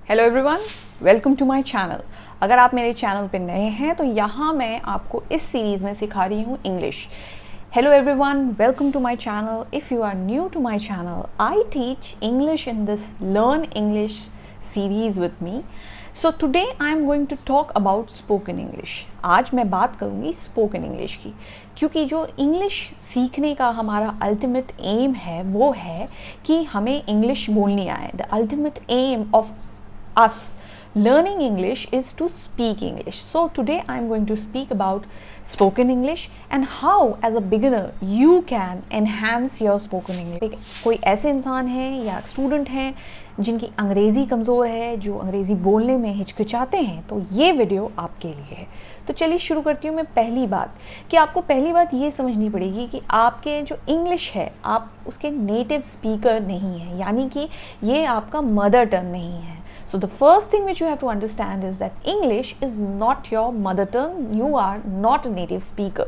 Hello everyone, welcome to my channel. अगर आप मेरे चैनल पे नए हैं तो यहाँ मैं आपको इस सीरीज़ में सिखा रही हूँ English. Hello everyone, welcome to my channel. If you are new to my channel, I teach English in this learn English series with me. So today I am going to talk about spoken English. आज मैं बात करूँगी spoken English की, क्योंकि जो English सीखने का हमारा अल्टीमेट एम है वो है कि हमें इंग्लिश बोलनी आए। The ultimate aim of us learning English is to speak English. So today I am going to speak about spoken English and how as a beginner you can enhance your spoken English. कोई ऐसे इंसान हैं या student हैं जिनकी अंग्रेज़ी कमज़ोर है, जो अंग्रेज़ी बोलने में हिचकिचाते हैं, तो ये वीडियो आपके लिए है। तो चलिए शुरू करती हूँ मैं। पहली बात कि आपको पहली बात ये समझनी पड़ेगी कि आपके जो इंग्लिश है आप उसके नेटिव स्पीकर नहीं हैं, यानी कि ये आपका मदर टंग नहीं है। So the first thing which you have to understand is that English is not your mother tongue. You are not a native speaker.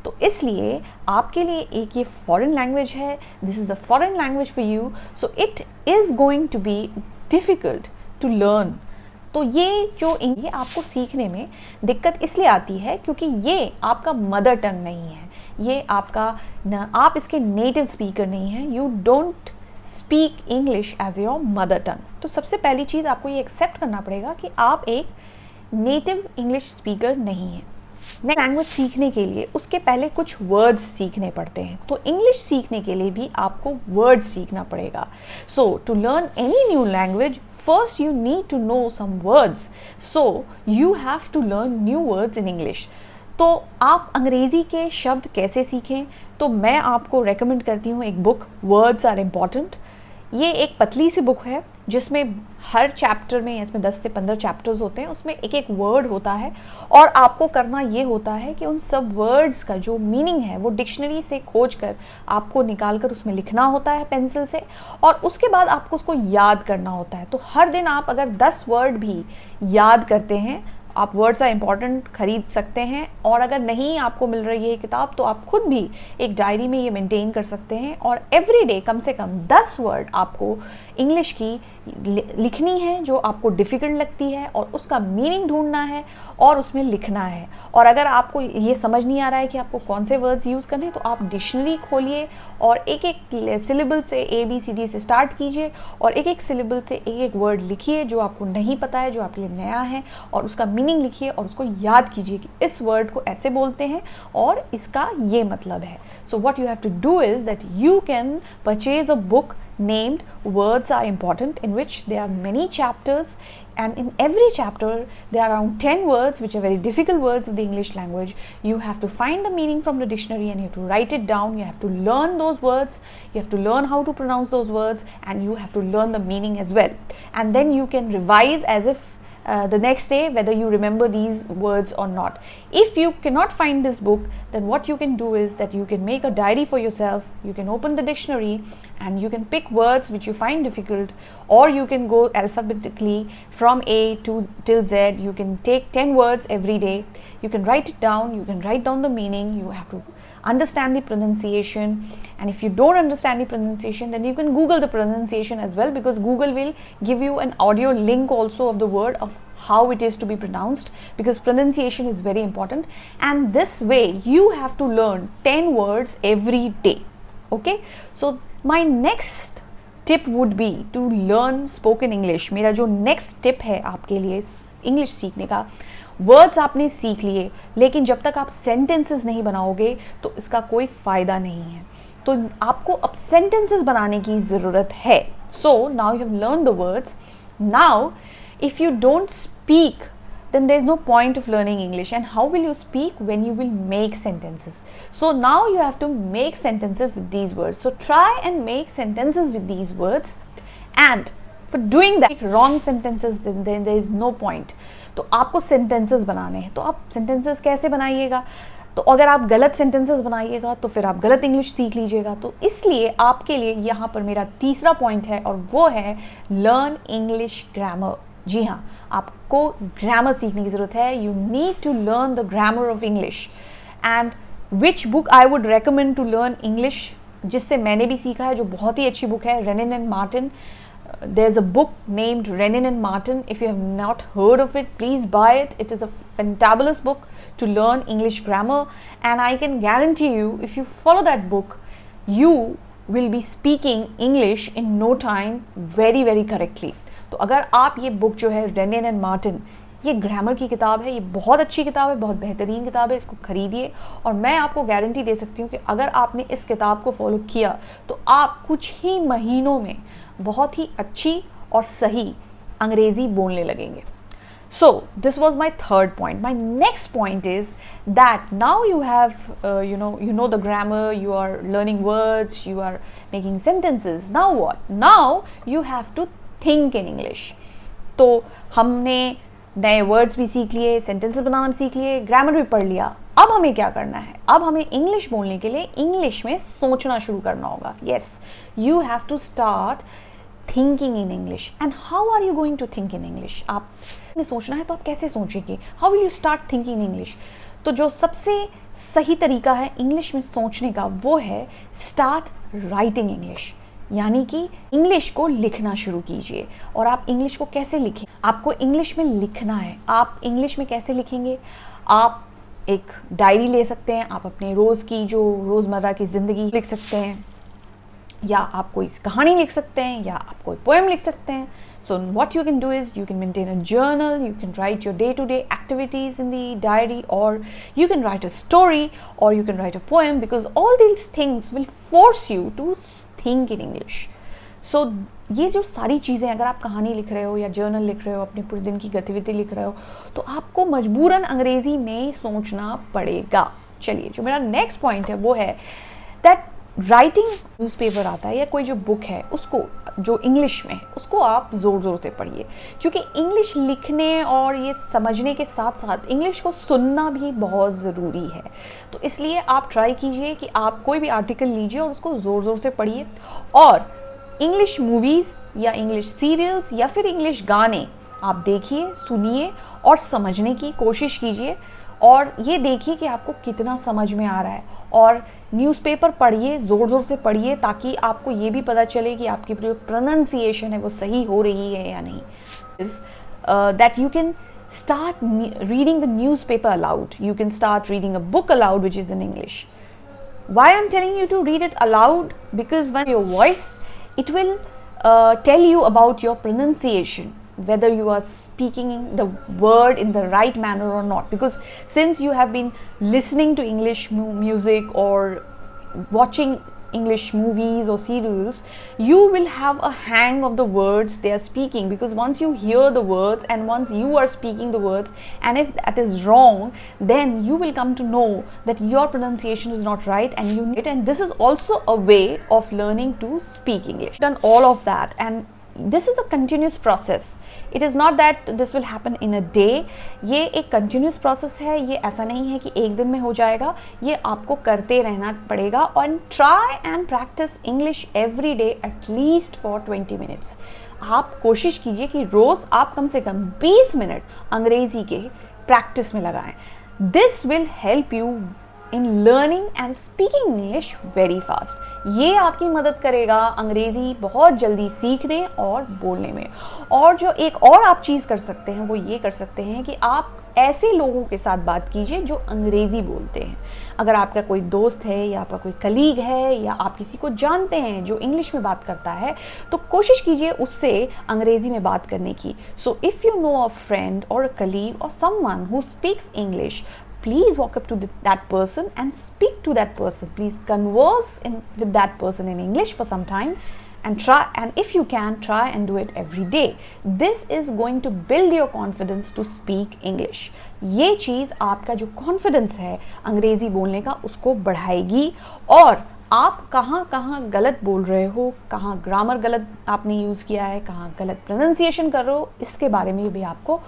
तो इसलिए आपके लिए एक ये foreign language है. This is a foreign language for you. So it is going to be difficult to learn. तो ये आपको सीखने में दिक्कत इसलिए आती है क्योंकि ये आपका मदर टंग नहीं है, ये आप इसके नेटिव स्पीकर नहीं हैं. You don't speak English as your mother tongue. तो सबसे पहली चीज़ आपको ये एक्सेप्ट करना पड़ेगा कि आप एक नेटिव इंग्लिश स्पीकर नहीं हैं. नई लैंग्वेज सीखने के लिए उसके पहले कुछ वर्ड्स सीखने पड़ते हैं, तो इंग्लिश सीखने के लिए भी आपको वर्ड्स सीखना पड़ेगा. So to learn any new language first you need to know some words, so you have to learn new words in English. तो आप अंग्रेज़ी के शब्द कैसे सीखें, तो मैं आपको रेकमेंड करती हूँ एक बुक, वर्ड्स आर इम्पॉर्टेंट. ये एक पतली सी बुक है जिसमें हर चैप्टर में, इसमें 10 से 15 चैप्टर्स होते हैं, उसमें एक एक वर्ड होता है और आपको करना ये होता है कि उन सब वर्ड्स का जो मीनिंग है वो डिक्शनरी से खोज कर आपको निकाल कर उसमें लिखना होता है पेंसिल से, और उसके बाद आपको उसको याद करना होता है. तो हर दिन आप अगर 10 वर्ड भी याद करते हैं, आप वर्ड्स आर इम्पॉर्टेंट खरीद सकते हैं, और अगर नहीं आपको मिल रही है किताब तो आप खुद भी एक डायरी में ये मेंटेन कर सकते हैं, और एवरी डे कम से कम 10 वर्ड आपको इंग्लिश की लिखनी है जो आपको डिफ़िकल्ट लगती है, और उसका मीनिंग ढूंढना है और उसमें लिखना है. और अगर आपको ये समझ नहीं आ रहा है कि आपको कौन से वर्ड्स यूज़ करने हैं, तो आप डिक्शनरी खोलिए और एक एक सिलेबल से ABCD से स्टार्ट कीजिए और एक एक सिलेबल से एक एक वर्ड लिखिए जो आपको नहीं पता है, जो आपके लिए नया है, और उसका मीनिंग लिखिए और उसको याद कीजिए कि इस वर्ड को ऐसे बोलते हैं और इसका ये मतलब है. So what you have to do is that you can purchase a book named Words Are Important, in which there are many chapters, and in every chapter there are around 10 words which are very difficult words of the English language. You have to find the meaning from the dictionary and you have to write it down. You have to learn those words, you have to learn how to pronounce those words, and you have to learn the meaning as well. And then you can revise as if the next day whether you remember these words or not. If you cannot find this book, then what you can do is that you can make a diary for yourself. You can open the dictionary and you can pick words which you find difficult, or you can go alphabetically from A to till Z. You can take 10 words every day. You can write it down. You can write down the meaning. You have to understand the pronunciation, and if you don't understand the pronunciation, then you can Google the pronunciation as well, because Google will give you an audio link also of the word of how it is to be pronounced, because pronunciation is very important. And this way you have to learn 10 words every day. Okay, so my next tip would be to learn spoken English. मेरा जो next tip है आपके लिए English सीखने का, words आपने सीख लिए, लेकिन जब तक आप सेंटेंसेस नहीं बनाओगे तो इसका कोई फ़ायदा नहीं है. तो आपको अब सेंटेंसेस बनाने की ज़रूरत है. So now you have learn the words. Now if you don't speak, then there is no point of learning English. And how will you speak? When you will make sentences. So now you have to make sentences with these words. So try and make sentences with these words, and for doing that, wrong sentences, then there is no point. तो आपको sentences बनाने हैं, तो आप sentences कैसे बनाइएगा? तो अगर आप गलत सेंटेंसेस बनाइएगा तो फिर आप गलत इंग्लिश सीख लीजिएगा. तो इसलिए आपके लिए यहाँ पर मेरा तीसरा पॉइंट है, और वो है लर्न इंग्लिश ग्रामर. जी हाँ, आपको ग्रामर सीखने की ज़रूरत है. You need to learn the grammar of English. And which book I would recommend to learn English, जिससे मैंने भी सीखा है, जो बहुत ही अच्छी बुक है, Wren and Martin. there's a book named Renin and Martin. If you have not heard of it, please buy it. It is a fantabulous book to learn English grammar, and I can guarantee you, if you follow that book, you will be speaking English in no time very very correctly. तो अगर आप ये book जो है Wren and Martin, ये grammar की किताब है, ये बहुत अच्छी किताब है, बहुत बेहतरीन किताब है, इसको खरीदिए। और मैं आपको गारंटी दे सकती हूँ कि अगर आपने इस किताब को फॉलो किया तो आप कुछ ही महीनों में बहुत ही अच्छी और सही अंग्रेजी बोलने लगेंगे। So this was my third point. My next point is that now you have you know the grammar, you are learning words, you are making sentences. Now what? Now you have to think in English. तो हमने नए words भी सीख लिए, sentences बनाना भी सीख लिए, grammar भी पढ़ लिया। अब हमें क्या करना है? अब हमें इंग्लिश बोलने के लिए इंग्लिश में सोचना शुरू करना होगा। Yes, you have to start thinking in English. And how are you going to think in English? आपने सोचना है तो आप कैसे सोचेंगे? How will you start thinking in English? तो जो सबसे सही तरीका है इंग्लिश में सोचने का वो है start writing English, यानी कि इंग्लिश को लिखना शुरू कीजिए। और आप इंग्लिश को कैसे लिखें? आपको इंग्लिश में लिखना है। आप इंग्लिश में कैसे लिखेंगे? आप एक डायरी ले सकते हैं, आप अपने रोज की जो रोजमर्रा की जिंदगी लिख सकते हैं, या आप कोई कहानी लिख सकते हैं, या आप कोई पोएम लिख सकते हैं। So what you can do is you can maintain a journal, you can write your day-to-day activities in the diary, or you can write a story, or you can write a poem, because all these things will force you to think in English. So ये जो सारी चीज़ें, अगर आप कहानी लिख रहे हो या जर्नल लिख रहे हो, अपने पूरे दिन की गतिविधि लिख रहे हो, तो आपको मजबूरन अंग्रेजी में सोचना पड़ेगा। चलिए, जो मेरा नेक्स्ट पॉइंट है वो है दैट राइटिंग न्यूज़पेपर आता है या कोई जो बुक है उसको जो इंग्लिश में है उसको आप ज़ोर ज़ोर से पढ़िए, क्योंकि इंग्लिश लिखने और ये समझने के साथ साथ इंग्लिश को सुनना भी बहुत ज़रूरी है। तो इसलिए आप ट्राई कीजिए कि आप कोई भी आर्टिकल लीजिए और उसको ज़ोर ज़ोर से पढ़िए, और इंग्लिश मूवीज़ या इंग्लिश सीरियल्स या फिर इंग्लिश गाने आप देखिए, सुनिए और समझने की कोशिश कीजिए, और ये देखिए कि आपको कितना समझ में आ रहा है। और न्यूज़पेपर पढ़िए, ज़ोर ज़ोर से पढ़िए, ताकि आपको ये भी पता चले कि आपकी जो प्रोनाउंसिएशन है वो सही हो रही है या नहीं। That you can start reading the newspaper aloud. You can start reading a book aloud which is in English. Why I'm telling you to read it aloud? Because when your voice, it will tell you about your pronunciation, whether you are speaking the word in the right manner or not. Because since you have been listening to English music or watching English movies or serials, you will have a hang of the words they are speaking, because once you hear the words and once you are speaking the words, and if that is wrong, then you will come to know that your pronunciation is not right, and this is also a way of learning to speak English. Done all of that, and this is a continuous process. It is not that this will happen in a day. ये एक continuous process है, ये ऐसा नहीं है कि एक दिन में हो जाएगा, ये आपको करते रहना पड़ेगा। और try and practice English every day at least for 20 minutes. आप कोशिश कीजिए कि रोज आप कम से कम 20 मिनट अंग्रेजी के प्रैक्टिस में लगाएं। This will help you in learning and speaking English very fast. ये आपकी मदद करेगा अंग्रेजी बहुत जल्दी सीखने और बोलने में। और जो एक और आप चीज़ कर सकते हैं वो ये कर सकते हैं कि आप ऐसे लोगों के साथ बात कीजिए जो अंग्रेजी बोलते हैं। अगर आपका कोई दोस्त है या आपका कोई कलीग है या आप किसी को जानते हैं जो इंग्लिश में बात करता है, तो कोशिश कीजिए उससे अंग्रेजी में बात करने की। So if you know a friend और अ कलीग और someone who speaks English, please walk up to that person and speak to that person. Please converse with that person in English for some time, and if you can, try and do it every day. This is going to build your confidence to speak English. ये चीज़ आपका जो confidence है अंग्रेजी बोलने का उसको बढ़ाएगी, और आप कहाँ कहाँ गलत बोल रहे हो, कहाँ ग्रामर गलत आपने यूज़ किया है, कहाँ गलत प्रोनाउंसिएशन कर रहे हो, इसके बारे में भी आपको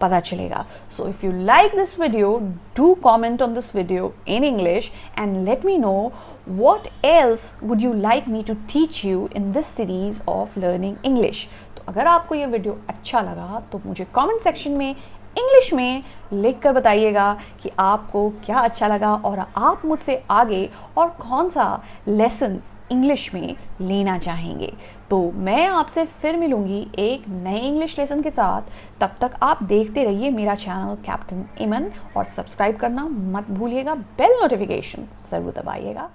पता चलेगा। So if you like this video, do comment on this video in English and let me know what else would you like me to teach you in this series of learning English. तो अगर आपको ये video अच्छा लगा तो मुझे comment section में English में लिख कर बताइएगा कि आपको क्या अच्छा लगा और आप मुझसे आगे और कौन सा लेसन इंग्लिश में लेना चाहेंगे। तो मैं आपसे फिर मिलूंगी एक नए इंग्लिश लेसन के साथ। तब तक आप देखते रहिए मेरा चैनल कैप्टन इमन और सब्सक्राइब करना मत भूलिएगा, बेल नोटिफिकेशन जरूर दबाइएगा।